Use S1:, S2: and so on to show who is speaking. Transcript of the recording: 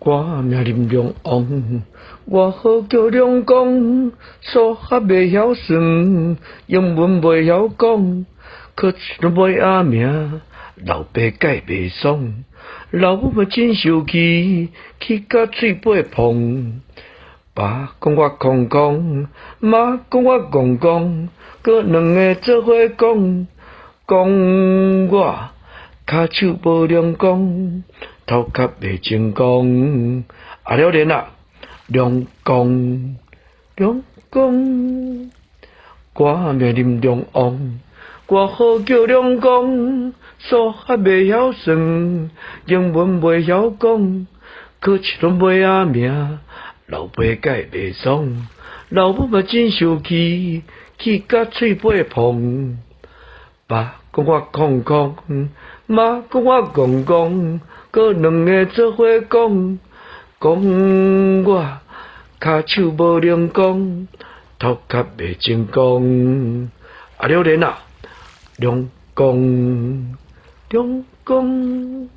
S1: 我名林良王，我好叫梁公，数学袂晓算，英文袂晓讲，考试都袂阿名，老爸改袂爽，老母真生气，气甲嘴巴碰。爸讲我空空，妈讲我戆戆，搁两个做伙讲，讲我骹手无亮光，头壳袂成功。啊了然啊，亮光，亮光，我名林良王，我好叫亮光，数学袂晓算，英文袂晓讲，考试拢袂阿名。老爸改袂爽，老母嘛真生气，气甲嘴巴碰。爸讲我空空，妈讲我戆戆，搁两个做伙讲，讲我骹手无灵光，头壳袂成功。啊了然啊，亮光，亮光。